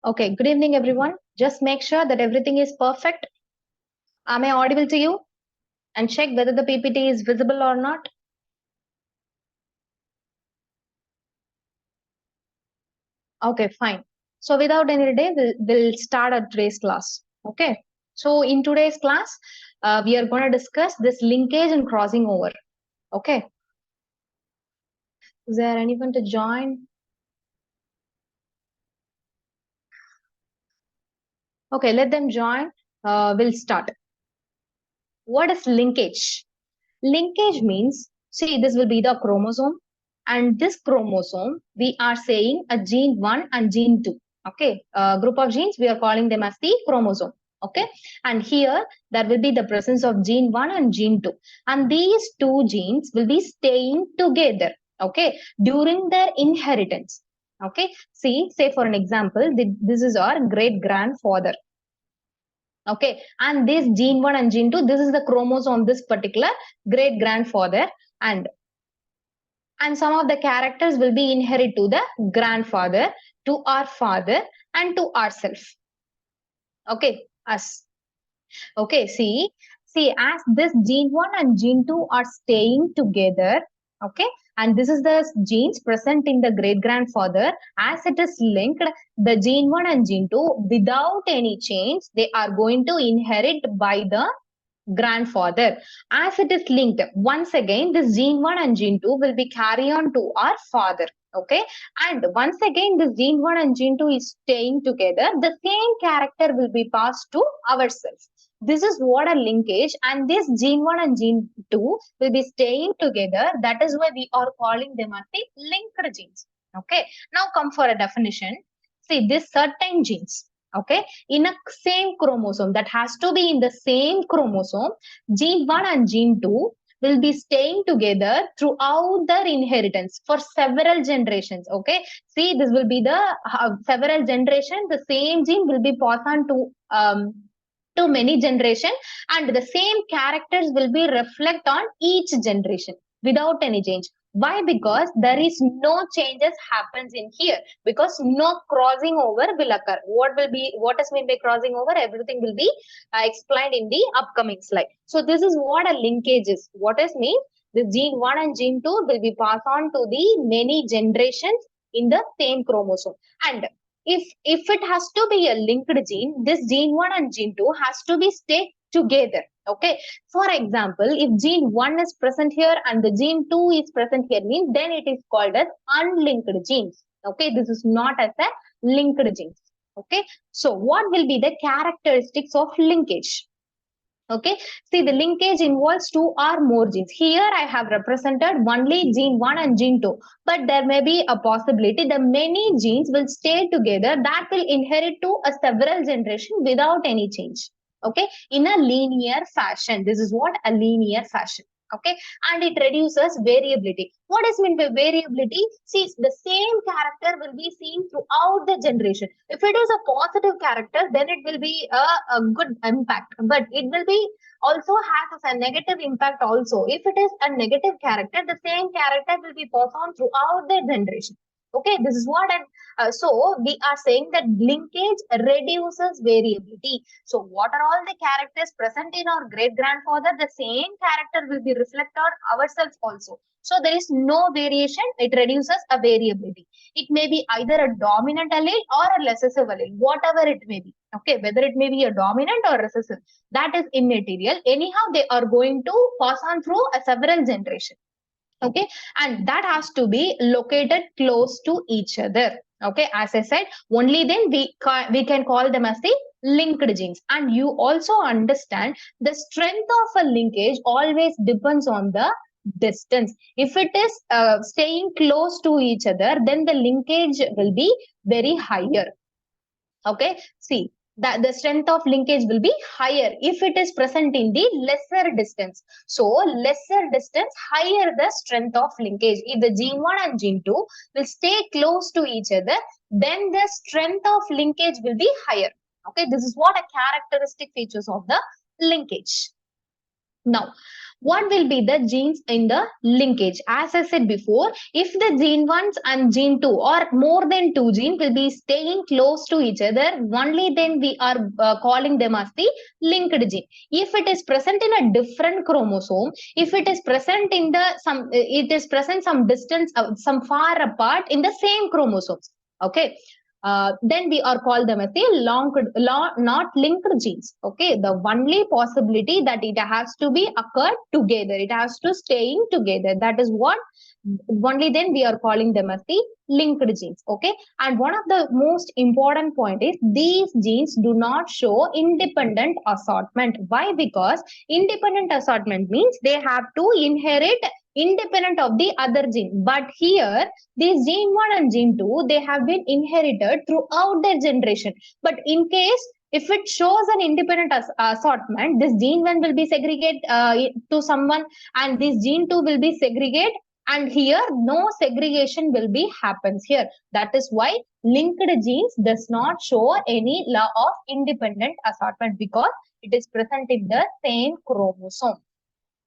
Okay, good evening, everyone. Just make sure that everything is perfect. Am I audible to you? And check whether the PPT is visible or not. Okay, fine. So without any delay, we'll start our today's class. Okay. So in today's class, we are going to discuss this linkage and crossing over. Okay. Is there anyone to join? Okay, let them join. We'll start. What is linkage? Linkage means, see, this will be the chromosome, and this chromosome, we are saying a gene 1 and gene 2. Okay, group of genes, we are calling them as the chromosome. Okay, and here there will be the presence of gene 1 and gene 2, and these two genes will be staying together. Okay, during their inheritance. Okay, see, say for an example, this is our great grandfather. Okay, and this gene 1 and gene 2, this is the chromosome, this particular great grandfather, and some of the characters will be inherit to the grandfather, to our father, and to ourselves. Okay, us. Okay, see, as this gene 1 and gene 2 are staying together, okay, and this is the genes present in the great grandfather, as it is linked, the gene 1 and gene 2, without any change, they are going to inherit by the grandfather. As it is linked, once again, this gene 1 and gene 2 will be carry on to our father. Okay, and once again, this gene 1 and gene 2 is staying together, the same character will be passed to ourselves. This is what a linkage, and this gene 1 and gene 2 will be staying together. That is why we are calling them as the linked genes. Okay, now come for a definition. See, this certain genes, okay, in a same chromosome, that has to be in the same chromosome, gene 1 and gene 2 will be staying together throughout their inheritance for several generations. Okay, see, this will be the several generations, the same gene will be passed on to many generations, and the same characters will be reflect on each generation without any change. Why? Because there is no changes happens in here, because no crossing over will occur. What is meant by crossing over? Everything will be explained in the upcoming slide. So this is what a linkage is. What is mean? The gene 1 and gene 2 will be passed on to the many generations in the same chromosome. And if it has to be a linked gene, this gene 1 and gene 2 has to be stay together. Okay, for example, if gene 1 is present here and the gene 2 is present here, means then it is called as unlinked genes. Okay, this is not as a linked genes. Okay, so what will be the characteristics of linkage? Okay, see, the linkage involves two or more genes. Here I have represented only gene 1 and gene 2, but there may be a possibility the many genes will stay together, that will inherit to a several generation without any change. Okay, in a linear fashion. This is what a linear fashion. Okay, and it reduces variability. What is meant by variability? See, the same character will be seen throughout the generation. If it is a positive character, then it will be a good impact, but it will be also has a negative impact also. If it is a negative character, the same character will be passed on throughout the generation. Okay, this is what so we are saying that linkage reduces variability. So what are all the characters present in our great grandfather? The same character will be reflected on ourselves also. So there is no variation. It reduces a variability. It may be either a dominant allele or a recessive allele, whatever it may be. Okay, whether it may be a dominant or recessive, that is immaterial. Anyhow, they are going to pass on through a several generations. Okay, and that has to be located close to each other. Okay, as I said, only then we can call them as the linked genes. And you also understand the strength of a linkage always depends on the distance. If it is staying close to each other, then the linkage will be very higher. Okay, see, that the strength of linkage will be higher if it is present in the lesser distance. So lesser distance, higher the strength of linkage. If the gene 1 and gene 2 will stay close to each other, then the strength of linkage will be higher. Okay, this is what a characteristic features of the linkage. Now, what will be the genes in the linkage? As I said before, if the gene 1 and gene 2 or more than 2 genes will be staying close to each other, only then we are calling them as the linked gene. If it is present in a different chromosome, if it is present in the it is present some distance, some far apart in the same chromosomes. Okay, then we are called them as the not linked genes. Okay, the only possibility that it has to be occurred together, it has to staying together. That is what only then we are calling them as the linked genes. Okay, and one of the most important point is these genes do not show independent assortment. Why? Because independent assortment means they have to inherit independent of the other gene, but here these gene 1 and gene 2, they have been inherited throughout their generation. But in case if it shows an independent assortment, this gene 1 will be segregate to someone and this gene 2 will be segregate, and here no segregation will be happens here. That is why linked genes does not show any law of independent assortment, because it is present in the same chromosome.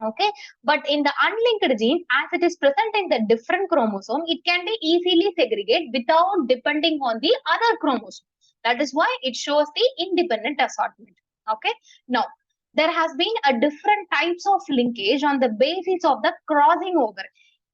Okay, but in the unlinked gene, as it is present in the different chromosome, it can be easily segregate without depending on the other chromosome. That is why it shows the independent assortment. Okay, now there has been a different types of linkage on the basis of the crossing over.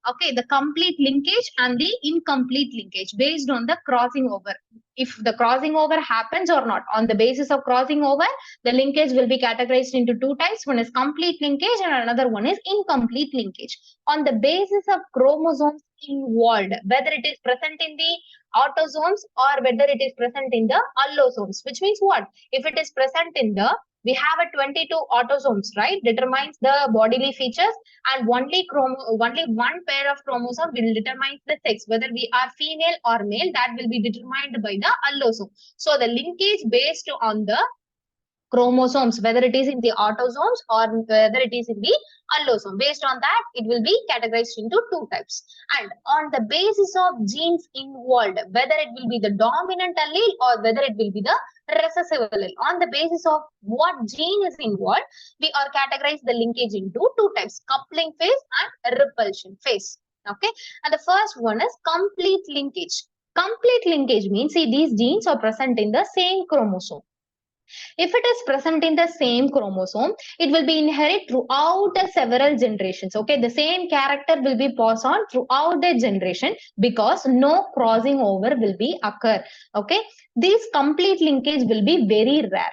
Okay, the complete linkage and the incomplete linkage based on the crossing over. If the crossing over happens or not, on the basis of crossing over, the linkage will be categorized into two types. One is complete linkage and another one is incomplete linkage. On the basis of chromosomes involved, whether it is present in the autosomes or whether it is present in the allosomes, which means what? If it is present in the, we have a 22 autosomes, right? Determines the bodily features, and only one pair of chromosome will determine the sex, whether we are female or male, that will be determined by the allosome. So the linkage based on the chromosomes, whether it is in the autosomes or whether it is in the allosome. Based on that, it will be categorized into two types. And on the basis of genes involved, whether it will be the dominant allele or whether it will be the recessive allele, on the basis of what gene is involved, we are categorized the linkage into two types: coupling phase and repulsion phase. Okay, and the first one is complete linkage. Complete linkage means, see, these genes are present in the same chromosome. If it is present in the same chromosome, it will be inherited throughout the several generations. Okay, the same character will be passed on throughout the generation because no crossing over will be occur. Okay, this complete linkage will be very rare.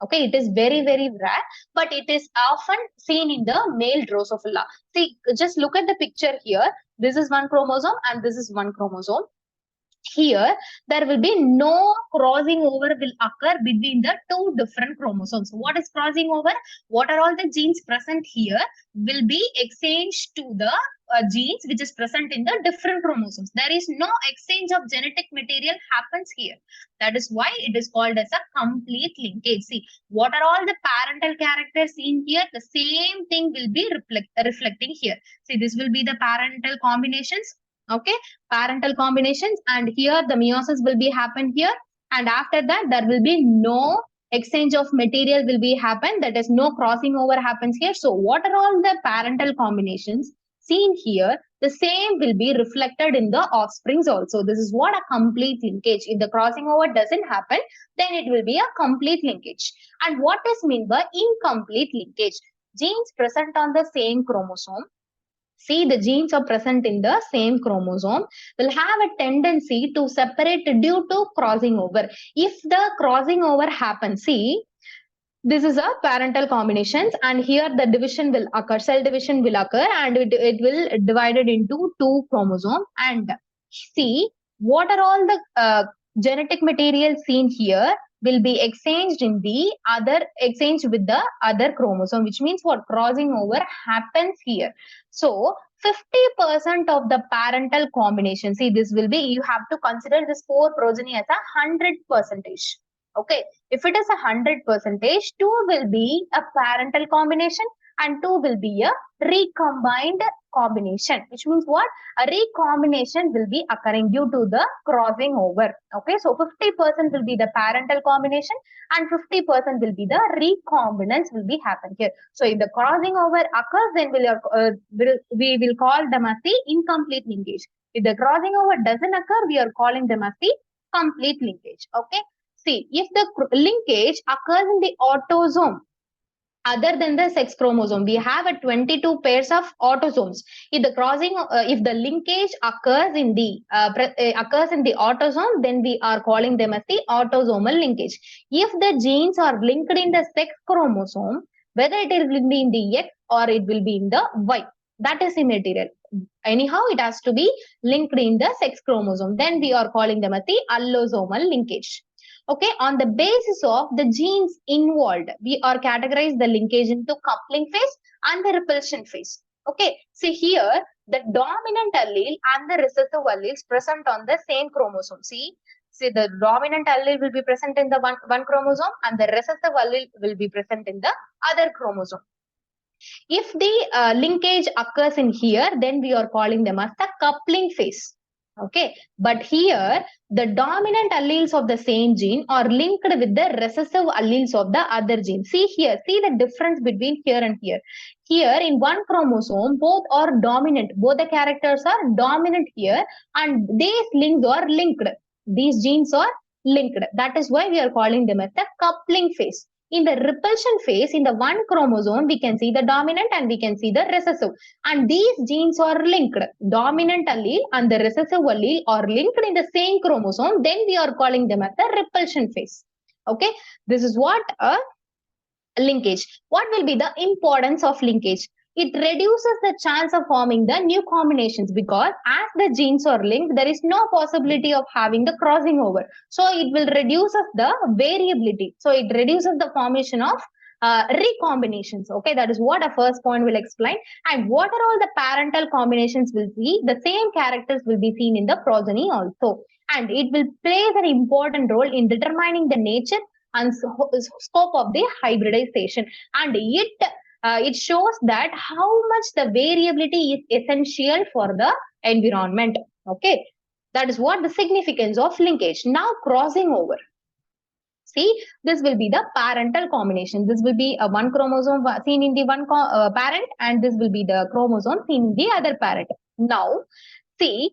Okay, it is very, very rare, but it is often seen in the male Drosophila. See, just look at the picture here. This is one chromosome and this is one chromosome. Here there will be no crossing over will occur between the two different chromosomes. What is crossing over? What are all the genes present here will be exchanged to the genes which is present in the different chromosomes. There is no exchange of genetic material happens here. That is why it is called as a complete linkage. See, what are all the parental characters seen here? The same thing will be reflecting here. See, this will be the parental combinations. Okay, parental combinations, and here the meiosis will be happen here, and after that there will be no exchange of material will be happen, that is no crossing over happens here. So what are all the parental combinations seen here, the same will be reflected in the offsprings also. This is what a complete linkage. If the crossing over doesn't happen, then it will be a complete linkage. And what is meant by incomplete linkage? Genes present on the same chromosome, see, the genes are present in the same chromosome, will have a tendency to separate due to crossing over. If the crossing over happens, see, this is a parental combinations, and here the division will occur, cell division will occur, and it will divided into two chromosomes. And see, what are all the genetic material seen here will be exchanged in the other, exchanged with the other chromosome, which means what? Crossing over happens here. So 50% of the parental combination, see, this will be, you have to consider this 4 progeny as 100%. Okay, if it is 100%, 2 will be a parental combination and 2 will be a recombined combination, which means what? A recombination will be occurring due to the crossing over. Okay, so 50% will be the parental combination and 50% will be the recombinants will be happen here. So if the crossing over occurs, then we will call them as the incomplete linkage. If the crossing over doesn't occur, we are calling them as the complete linkage. Okay. See, if the linkage occurs in the autosome, other than the sex chromosome, we have a 22 pairs of autosomes. If the linkage occurs in the autosome, then we are calling them as the autosomal linkage. If the genes are linked in the sex chromosome, whether it will be in the X or it will be in the Y, that is immaterial. Anyhow, it has to be linked in the sex chromosome. Then we are calling them as the allosomal linkage. Okay, on the basis of the genes involved, we are categorize the linkage into coupling phase and the repulsion phase. Okay, see here, the dominant allele and the recessive alleles present on the same chromosome. See, the dominant allele will be present in the one chromosome and the recessive allele will be present in the other chromosome. If the linkage occurs in here, then we are calling them as the coupling phase. Okay, but here the dominant alleles of the same gene are linked with the recessive alleles of the other gene. See here, see the difference between here and here. Here in one chromosome, both are dominant. Both the characters are dominant here and these links are linked. These genes are linked. That is why we are calling them as the coupling phase. In the repulsion phase, in the one chromosome, we can see the dominant and we can see the recessive. And these genes are linked. Dominant allele and the recessive allele are linked in the same chromosome. Then we are calling them as the repulsion phase. Okay, this is what a linkage. What will be the importance of linkage? It reduces the chance of forming the new combinations because as the genes are linked, there is no possibility of having the crossing over. So it will reduce the variability. So it reduces the formation of recombinations. Okay, that is what a first point will explain. And what are all the parental combinations will be? The same characters will be seen in the progeny also. And it will play an important role in determining the nature and scope of the hybridization. And it shows that how much the variability is essential for the environment. Okay, that is what the significance of linkage. Now crossing over. See, this will be the parental combination. This will be a one chromosome seen in the one parent and this will be the chromosome seen in the other parent. Now, see,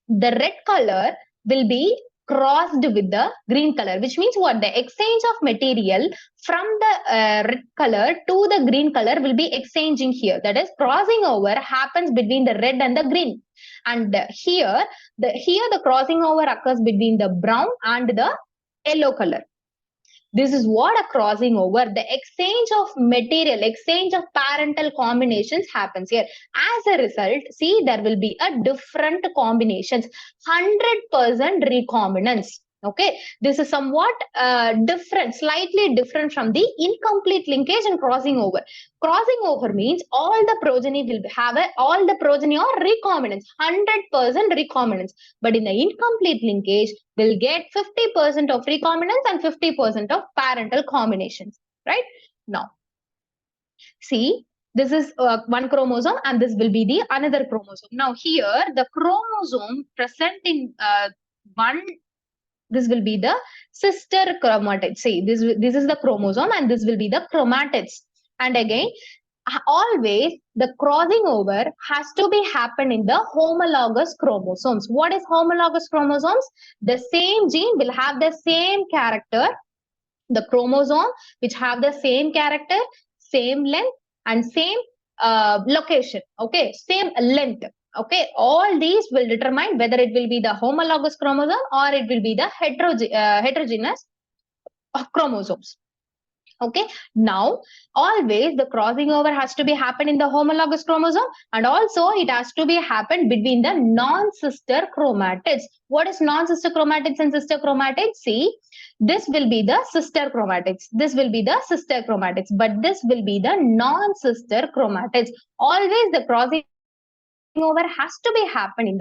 the red color will be crossed with the green color, which means what? The exchange of material from the red color to the green color will be exchanging here. That is, crossing over happens between the red and the green. And here the crossing over occurs between the brown and the yellow color. This is what a crossing over, the exchange of material, exchange of parental combinations happens here. As a result, see, there will be a different combinations, 100% recombinants. Okay, this is somewhat different, slightly different from the incomplete linkage and crossing over. Crossing over means all the progeny will have all the progeny are recombinants, 100% recombinants. But in the incomplete linkage, we'll get 50% of recombinants and 50% of parental combinations. Right? Now, see, this is one chromosome and this will be the another chromosome. Now here, the chromosome present in this will be the sister chromatids. See, this is the chromosome and this will be the chromatids. And again, always the crossing over has to be happen in the homologous chromosomes. What is homologous chromosomes? The same gene will have the same character, the chromosome which have the same character, same length and same location. Okay, same length. Okay, all these will determine whether it will be the homologous chromosome or it will be the heterogeneous chromosomes. Okay, now always the crossing over has to be happen in the homologous chromosome and also it has to be happen between the non-sister chromatids. What is non-sister chromatids and sister chromatids? See, this will be the sister chromatids. This will be the sister chromatids, but this will be the non-sister chromatids. Always the crossing over has to be happening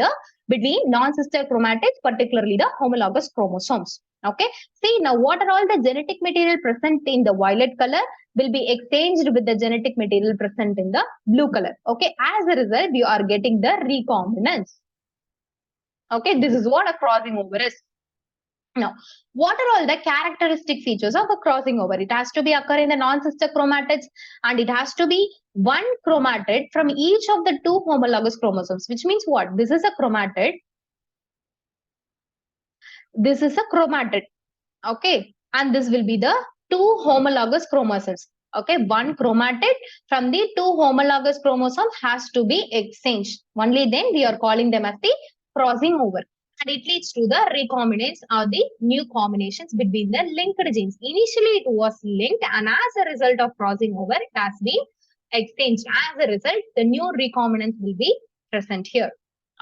between non-sister chromatids, particularly the homologous chromosomes. Okay. See, now what are all the genetic material present in the violet color will be exchanged with the genetic material present in the blue color. Okay. As a result, you are getting the recombinants. Okay. This is what a crossing over is. Now, what are all the characteristic features of a crossing over? It has to be occur in the non-sister chromatids, and it has to be one chromatid from each of the two homologous chromosomes, which means what? This is a chromatid. This is a chromatid. Okay. And this will be the two homologous chromosomes. Okay. One chromatid from the two homologous chromosomes has to be exchanged. Only then we are calling them as the crossing over. And it leads to the recombinants or the new combinations between the linked genes. Initially, it was linked, and as a result of crossing over, it has been exchanged. As a result, the new recombinants will be present here.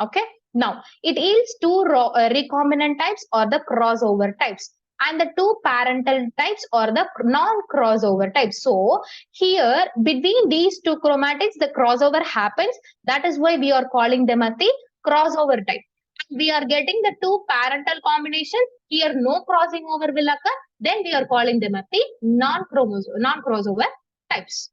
Okay. Now, it yields two recombinant types or the crossover types, and the two parental types or the non-crossover types. So, here between these two chromatids, the crossover happens. That is why we are calling them as the crossover type. We are getting the two parental combinations. Here no crossing over will occur. Then we are calling them as the non-crossover types.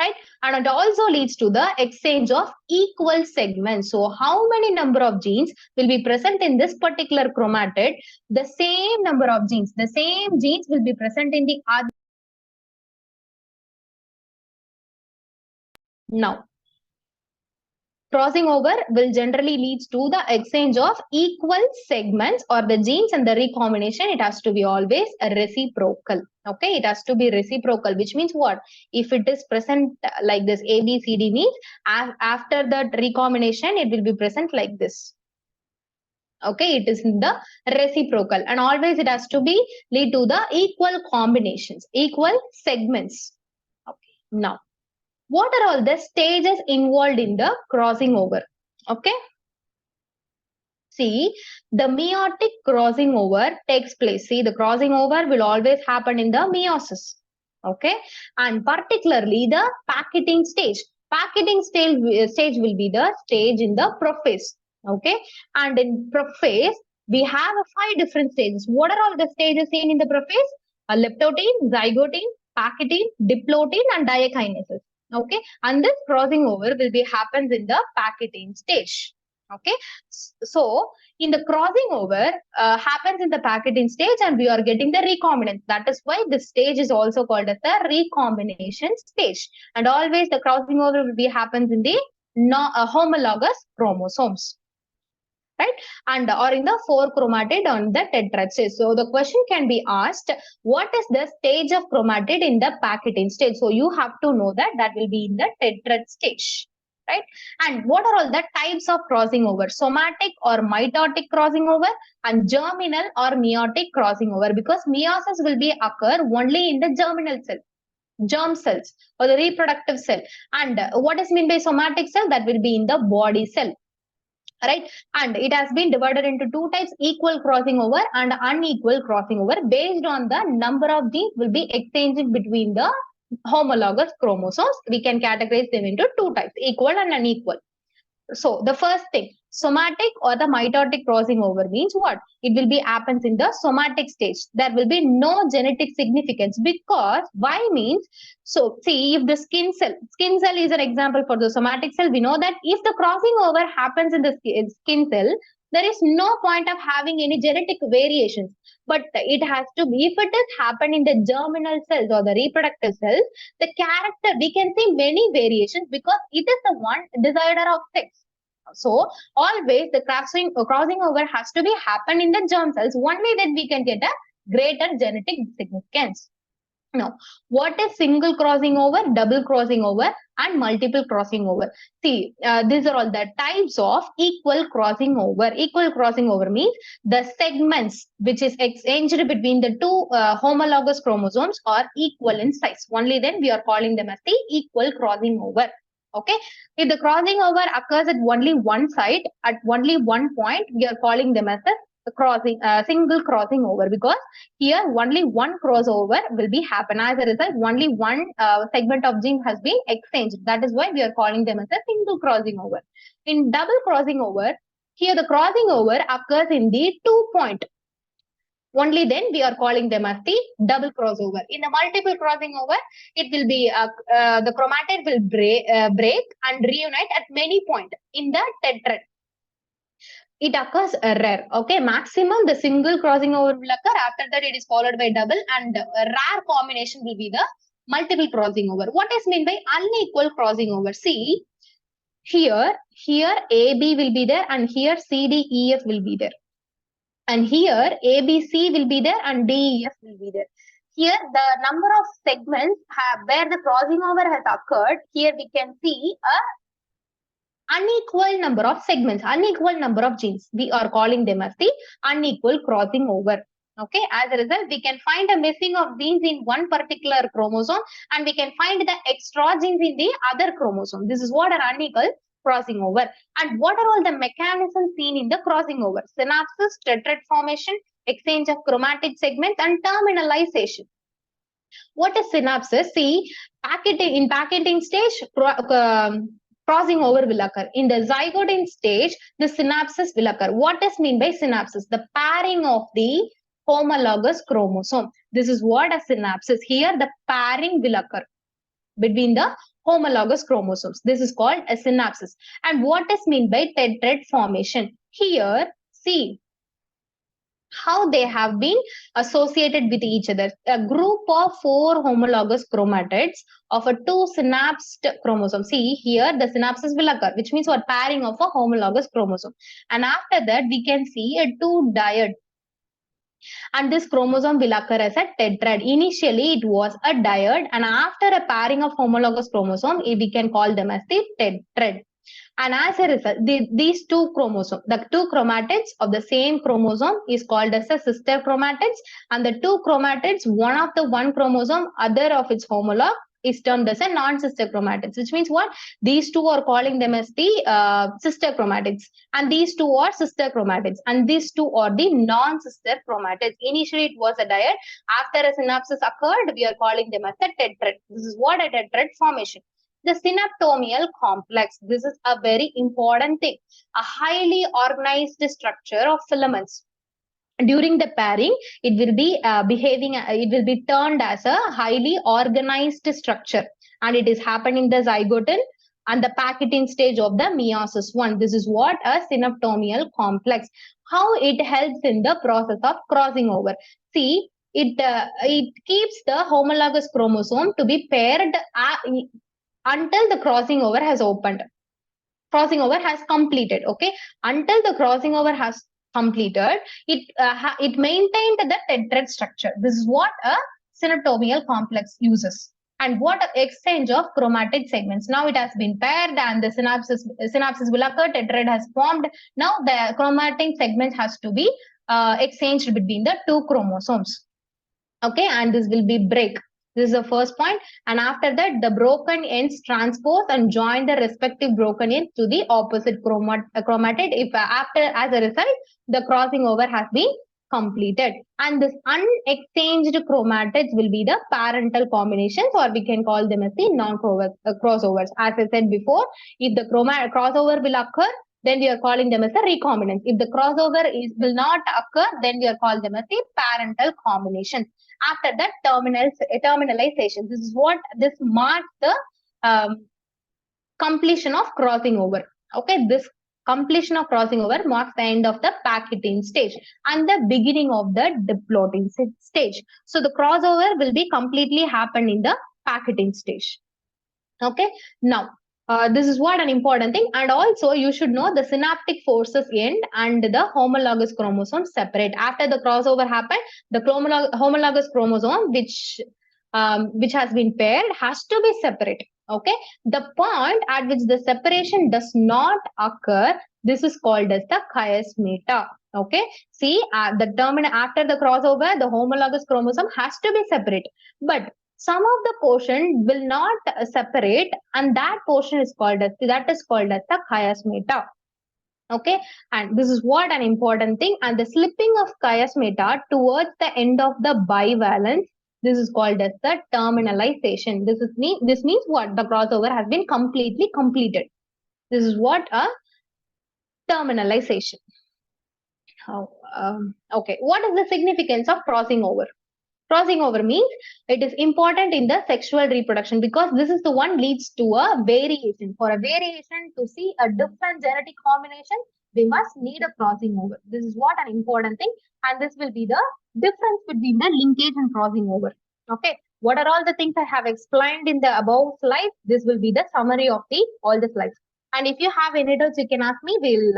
Right? And it also leads to the exchange of equal segments. So how many number of genes will be present in this particular chromatid? The same number of genes, the same genes will be present in the other. Now, crossing over will generally lead to the exchange of equal segments or the genes, and the recombination, it has to be always reciprocal. Okay, it has to be reciprocal, which means what? If it is present like this, A, B, C, D means after the recombination, it will be present like this. Okay, it is in the reciprocal, and always it has to be lead to the equal combinations, equal segments. Okay, now, what are all the stages involved in the crossing over? Okay. See, the meiotic crossing over takes place. See, the crossing over will always happen in the meiosis. Okay. And particularly the packeting stage. Packeting stage will be the stage in the prophase. Okay. And in prophase, we have 5 different stages. What are all the stages seen in the prophase? Leptotene, zygotene, packeting, diplotin, and diakinesis. Okay, and this crossing over will be happens in the packeting stage. Okay, so in the crossing over happens in the packeting stage, and we are getting the recombinants. That is why this stage is also called as the recombination stage. And always the crossing over will be happens in the homologous chromosomes. Right, and or in the 4 chromatid on the tetrad stage. So the question can be asked, what is the stage of chromatid in the packeting stage? So you have to know that that will be in the tetrad stage. Right, and what are all the types of crossing over? Somatic or mitotic crossing over, and germinal or meiotic crossing over, because meiosis will be occur only in the germinal cell, germ cells or the reproductive cell. And what is meant by somatic cell? That will be in the body cell. Right, and it has been divided into 2 types: equal crossing over and unequal crossing over. Based on the number of genes will be exchanging between the homologous chromosomes, we can categorize them into 2 types: equal and unequal. So the first thing, somatic or the mitotic crossing over means what? It will be happens in the somatic stage. There will be no genetic significance, because why means, so see, if the skin cell is an example for the somatic cell, we know that if the crossing over happens in the skin cell, there is no point of having any genetic variations. But it has to be, if it is happened in the germinal cells or the reproductive cells, the character, we can see many variations, because it is the one decider of sex. So always the crossing over has to be happen in the germ cells. Only then we can get a greater genetic significance. Now, what is single crossing over, double crossing over, and multiple crossing over? See, these are all the types of equal crossing over. Equal crossing over means the segments which is exchanged between the 2 homologous chromosomes are equal in size. Only then we are calling them as the equal crossing over. Okay, if the crossing over occurs at only one side, at only one point, we are calling them as a crossing, single crossing over, because here only one crossover will be happen. As a result, only one segment of gene has been exchanged. That is why we are calling them as a single crossing over. In double crossing over, here the crossing over occurs in the 2 point. Only then we are calling them as the double crossover. In the multiple crossing over, it will be the chromatid will break and reunite at many points. In the tetrad, it occurs rare. Okay, maximum the single crossing over will occur. After that, it is followed by double, and a rare combination will be the multiple crossing over. What is meant by unequal crossing over? See, here AB will be there, and here CDEF will be there. And here ABC will be there and DEF will be there. Here the number of segments where the crossing over has occurred, here we can see a unequal number of segments, unequal number of genes. We are calling them as the unequal crossing over. Okay, as a result, we can find a missing of genes in one particular chromosome and we can find the extra genes in the other chromosome. This is what an unequal crossing over. And what are all the mechanisms seen in the crossing over? Synapses, tetrad formation, exchange of chromatic segments, and terminalization. What is synapses? See, in packeting stage, crossing over will occur. In the zygote stage, the synapses will occur. What is mean by synapses? The pairing of the homologous chromosome. This is what a synapses. Here, the pairing will occur between the homologous chromosomes. This is called a synapses. And what is mean by tetrad formation? Here, see how they have been associated with each other. A group of 4 homologous chromatids of a 2 synapsed chromosome. See here the synapses will occur, which means what? Pairing of a homologous chromosome. And after that we can see a 2 diad. And this chromosome will occur as a tetrad. Initially it was a diad, and after a pairing of homologous chromosome we can call them as the tetrad. And as a result, these 2 chromosomes, the 2 chromatids of the same chromosome is called as a sister chromatids, and the 2 chromatids, one of the one chromosome, other of its homolog, is termed as a non-sister chromatids, which means what? These 2 are calling them as the sister chromatids, and these 2 are sister chromatids, and these 2 are the non-sister chromatids. Initially, it was a diad. After a synapses occurred, we are calling them as a tetrad. This is what a tetrad formation. The synaptomial complex. This is a very important thing. A highly organized structure of filaments. During the pairing, it will be it will be turned as a highly organized structure, and it is happening in the zygote and the packeting stage of the meiosis 1. This is what a synaptomial complex. How it helps in the process of crossing over. See, it keeps the homologous chromosome to be paired until the crossing over has opened. Crossing over has completed. Okay, until the crossing over has completed, it maintained the tetrad structure. This is what a synaptomial complex uses. And what exchange of chromatic segments. Now it has been paired and the synapses will occur. Tetrad has formed. Now the chromatic segments has to be exchanged between the 2 chromosomes. Okay, and this will be break. This is the first point. And after that, the broken ends transpose and join the respective broken ends to the opposite chromatid. If after, as a result, the crossing over has been completed. And this unexchanged chromatids will be the parental combinations, or we can call them as the non-crossovers. As I said before, if the crossover will occur, then we are calling them as a recombinants. If the crossover will not occur, then we are calling them as the parental combination. After that, terminalization. This is what this marks the completion of crossing over. Okay, this completion of crossing over marks the end of the packeting stage and the beginning of the diploiding stage. So the crossover will be completely happen in the packeting stage. Okay, now this is what an important thing. And also you should know the synaptic forces end and the homologous chromosomes separate. After the crossover happened, the homologous chromosome which has been paired has to be separate. Okay, the point at which the separation does not occur, this is called as the chiasmata. Okay, see after the crossover, the homologous chromosome has to be separate, but some of the portion will not separate, and that portion is called as the chiasmata. Okay, and this is what an important thing. And the slipping of chiasmata towards the end of the bivalence, this is called as the terminalization. This means what? The crossover has been completely completed. This is what a terminalization. Okay, what is the significance of crossing over? Crossing over means it is important in the sexual reproduction because this is the one leads to a variation. For a variation to see a different genetic combination, we must need a crossing over. This is what an important thing, and this will be the difference between the linkage and crossing over. Okay, what are all the things I have explained in the above slide? This will be the summary of the all the slides. And if you have any doubts, you can ask me. We'll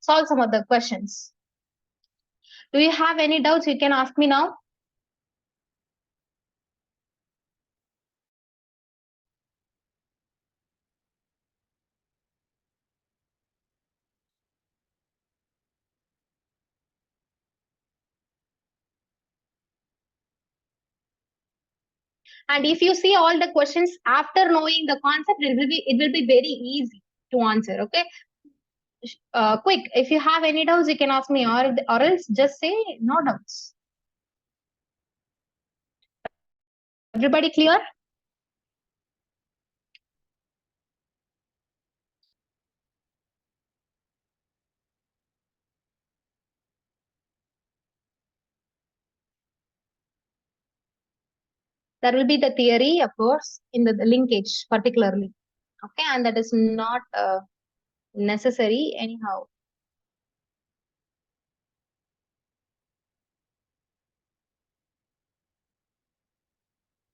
solve some of the questions. Do you have any doubts? You can ask me now. And if you see all the questions after knowing the concept, it will be very easy to answer. Okay. Quick, if you have any doubts, you can ask me, or else just say no doubts. Everybody clear? There will be the theory, of course, in the linkage particularly. Okay, and that is not necessary anyhow.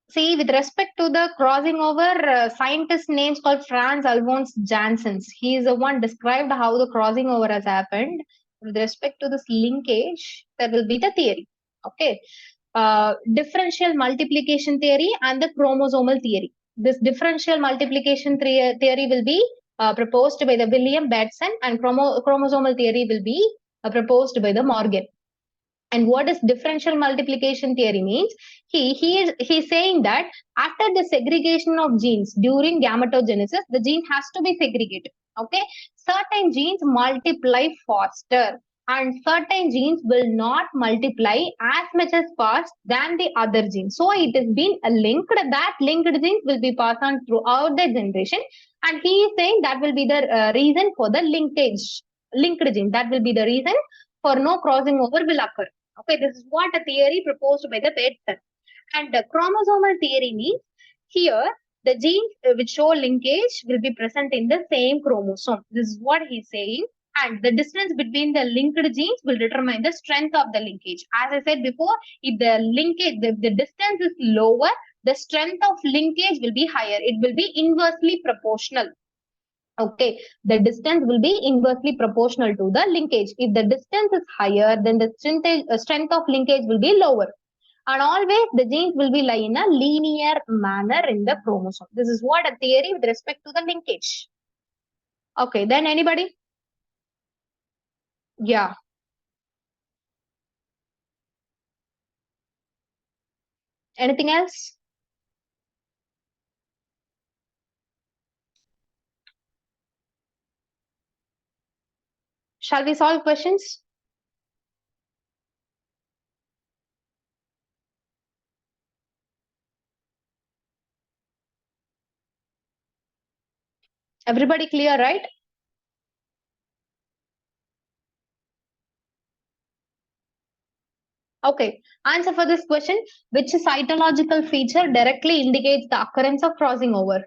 See, with respect to the crossing over, scientist names called Franz Alphonse Janssens. He is the one described how the crossing over has happened. With respect to this linkage, there will be the theory. Okay. Differential multiplication theory and the chromosomal theory. This differential multiplication theory will be proposed by the William Batson, and chromosomal theory will be proposed by the Morgan. And what is differential multiplication theory means? He's saying that after the segregation of genes during gametogenesis, the gene has to be segregated. Okay, certain genes multiply faster, and certain genes will not multiply as much as fast than the other genes. So it has been linked. That linked genes will be passed on throughout the generation, and he is saying that will be the reason for the linkage. Linked gene, that will be the reason for no crossing over will occur. Okay, this is what a theory proposed by the Batson. And the chromosomal theory means here the genes which show linkage will be present in the same chromosome. This is what he's saying. And the distance between the linked genes will determine the strength of the linkage. As I said before, if the linkage, the distance is lower, the strength of linkage will be higher. It will be inversely proportional. Okay, the distance will be inversely proportional to the linkage. If the distance is higher, then the strength of linkage will be lower. And always the genes will be lie in a linear manner in the chromosome. This is what a theory with respect to the linkage. Okay, then anybody? Yeah. Anything else? Shall we solve questions? Everybody clear, right? Okay, answer for this question. Which cytological feature directly indicates the occurrence of crossing over?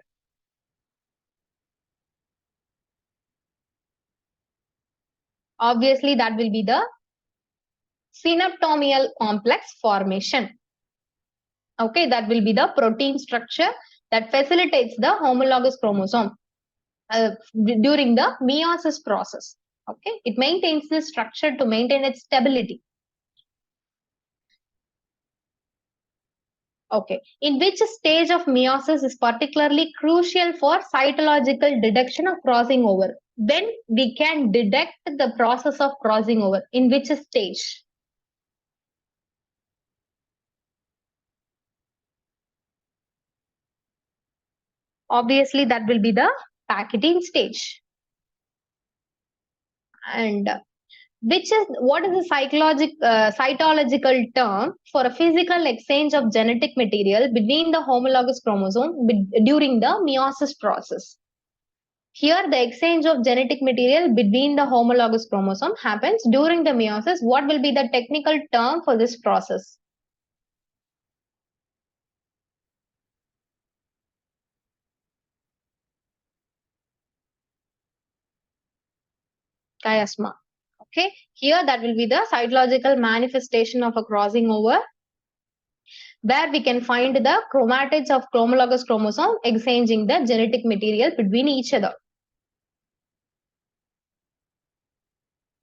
Obviously, that will be the synaptomial complex formation. Okay, that will be the protein structure that facilitates the homologous chromosome during the meiosis process. Okay, it maintains this structure to maintain its stability. Okay, in which stage of meiosis is particularly crucial for cytological detection of crossing over? When we can detect the process of crossing over, in which stage? Obviously, that will be the packaging stage. And what is the cytological term for a physical exchange of genetic material between the homologous chromosome during the meiosis process? Here, the exchange of genetic material between the homologous chromosome happens during the meiosis. What will be the technical term for this process? Chiasma. Okay, here that will be the cytological manifestation of a crossing over, where we can find the chromatids of homologous chromosome exchanging the genetic material between each other.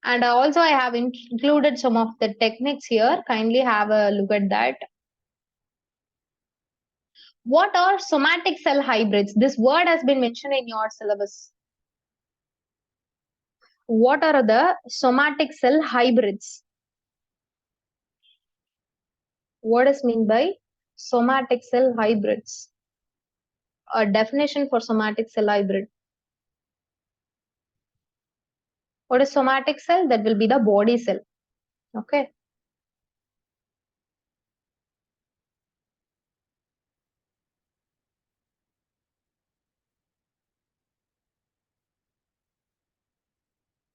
And also I have included some of the techniques here. Kindly have a look at that. What are somatic cell hybrids? This word has been mentioned in your syllabus. What are the somatic cell hybrids? What is meant by somatic cell hybrids? A definition for somatic cell hybrid. What is somatic cell? That will be the body cell. Okay.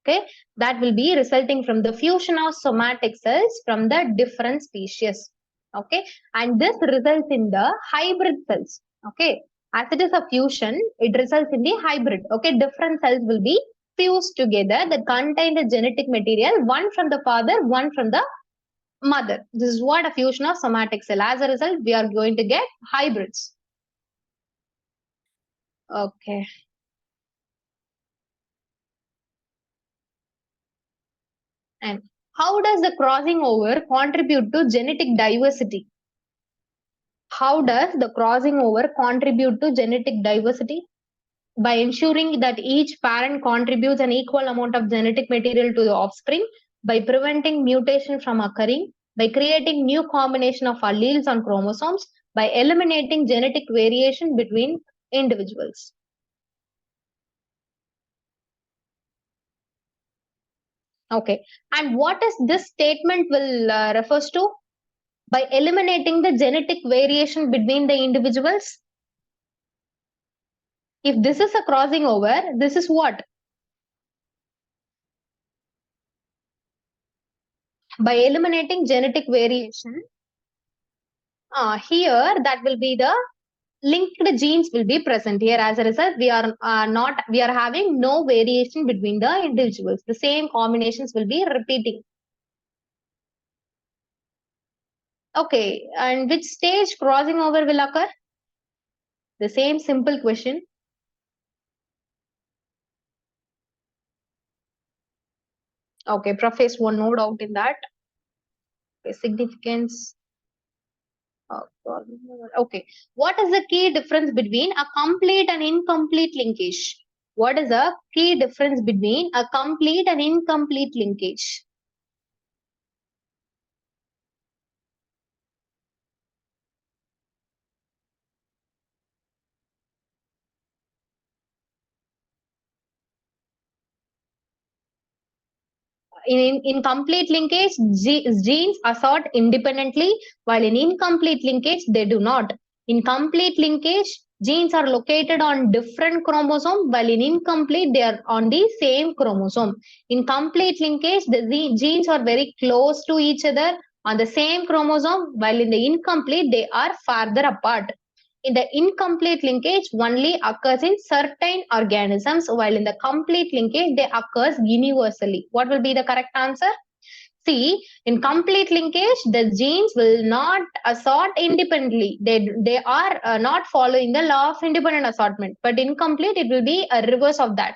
Okay, that will be resulting from the fusion of somatic cells from the different species. Okay, and this results in the hybrid cells. Okay, as it is a fusion, it results in the hybrid. Okay, different cells will be fused together that contain the genetic material, one from the father, one from the mother. This is what a fusion of somatic cell. As a result, we are going to get hybrids. Okay. And how does the crossing over contribute to genetic diversity? How does the crossing over contribute to genetic diversity? By ensuring that each parent contributes an equal amount of genetic material to the offspring, by preventing mutation from occurring, by creating new combination of alleles on chromosomes, by eliminating genetic variation between individuals. Okay, and what is this statement will refers to? By eliminating the genetic variation between the individuals. If this is a crossing over, this is what? By eliminating genetic variation, here that will be the linked genes will be present here. As a result, we are having no variation between the individuals. The same combinations will be repeating. Okay, and which stage crossing over will occur? The same simple question. Okay, preface one note out in that. Okay, significance. Okay, what is the key difference between a complete and incomplete linkage? What is the key difference between a complete and incomplete linkage? In complete linkage, genes assort independently, while in incomplete linkage, they do not. In complete linkage, genes are located on different chromosomes, while in incomplete, they are on the same chromosome. In complete linkage, the genes are very close to each other on the same chromosome, while in the incomplete, they are farther apart. In the incomplete linkage only occurs in certain organisms, while in the complete linkage they occurs universally. What will be the correct answer? See, in complete linkage, the genes will not assort independently. They are not following the law of independent assortment. But incomplete, it will be a reverse of that.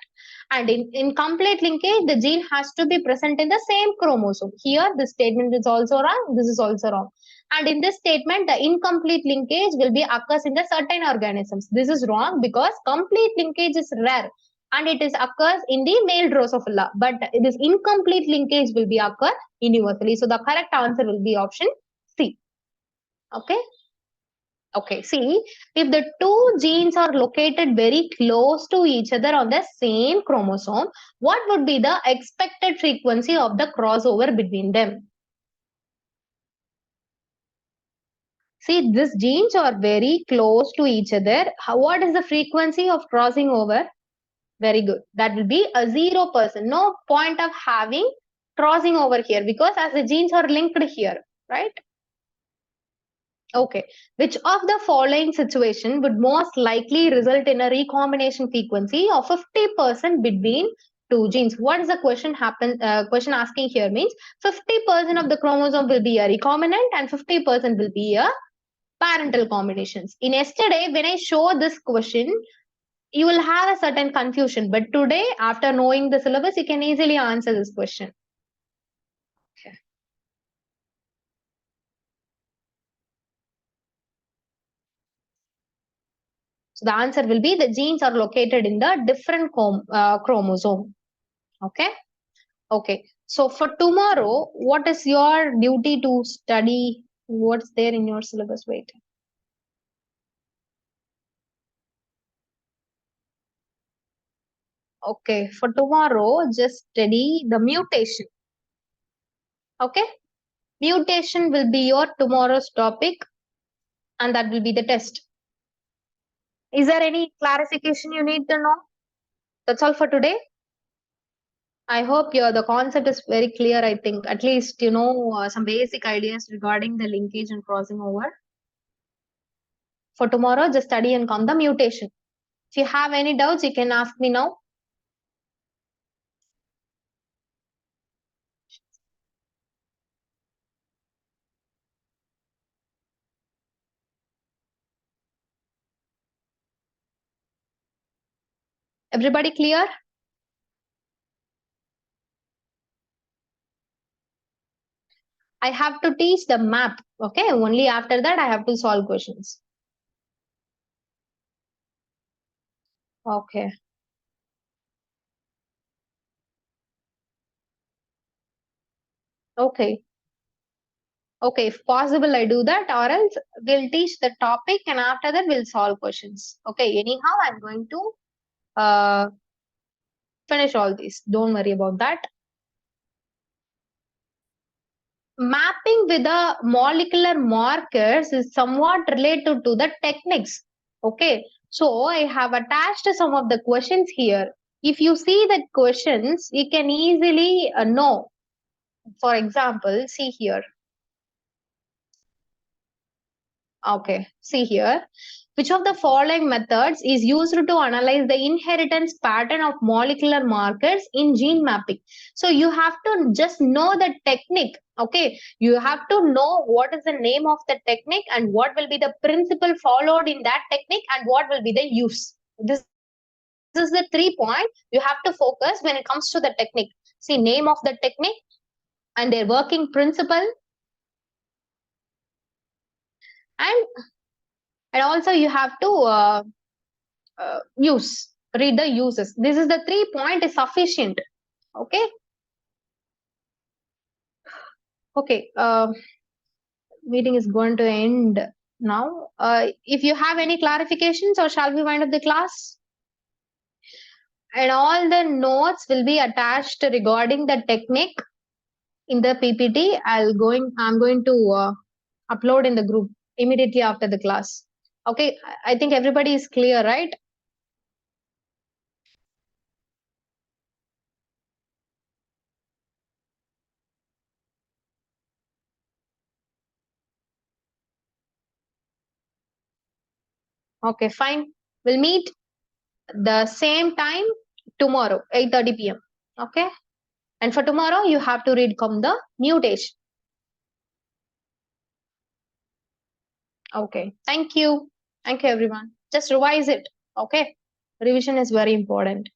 And in complete linkage, the gene has to be present in the same chromosome. Here, this statement is also wrong. This is also wrong. And in this statement, the incomplete linkage will be occurs in the certain organisms. This is wrong because complete linkage is rare and it is occurs in the male Drosophila. But this incomplete linkage will be occur universally. So the correct answer will be option C. Okay. Okay, see, if the two genes are located very close to each other on the same chromosome, what would be the expected frequency of the crossover between them? See, these genes are very close to each other. What is the frequency of crossing over? Very good. That will be a 0%. No point of having crossing over here because as the genes are linked here, right? Okay. Which of the following situation would most likely result in a recombination frequency of 50% between two genes? What is the question question asking here means 50% of the chromosome will be a recombinant and 50% will be a parental combinations. In yesterday, when I show this question, you will have a certain confusion. But today, after knowing the syllabus, you can easily answer this question. Okay. So the answer will be the genes are located in the different chromosome. Okay. Okay. So for tomorrow, what is your duty to study? What's there in your syllabus? Wait. Okay. For tomorrow, just study the mutation. Okay. Mutation will be your tomorrow's topic, and that will be the test. Is there any clarification you need to know? That's all for today. I hope the concept is very clear. I think at least you know some basic ideas regarding the linkage and crossing over. For tomorrow, just study and come the mutation. If you have any doubts, you can ask me now. Everybody clear? I have to teach the map. Okay, only after that I have to solve questions. Okay. Okay. Okay, if possible, I do that, or else we'll teach the topic and after that we'll solve questions. Okay, anyhow, I'm going to finish all these. Don't worry about that. Mapping with the molecular markers is somewhat related to the techniques. Okay, so I have attached some of the questions here. If you see the questions, you can easily know. For example, see here. Okay, see here. Which of the following methods is used to analyze the inheritance pattern of molecular markers in gene mapping? So you have to just know the technique. Okay, you have to know what is the name of the technique and what will be the principle followed in that technique and what will be the use. This is the 3 points you have to focus when it comes to the technique. See, name of the technique and their working principle, and also you have to read the uses. This is the 3 point is sufficient. Okay. Okay. Meeting is going to end now. If you have any clarifications, or shall we wind up the class? And all the notes will be attached regarding the technique in the PPT. I'm going to upload in the group immediately after the class. Okay. I think everybody is clear, right? Okay, fine. We'll meet the same time tomorrow, 8:30 p.m. Okay. And for tomorrow, you have to read come the mutation. Okay. Thank you. Thank you, everyone. Just revise it. Okay. Revision is very important.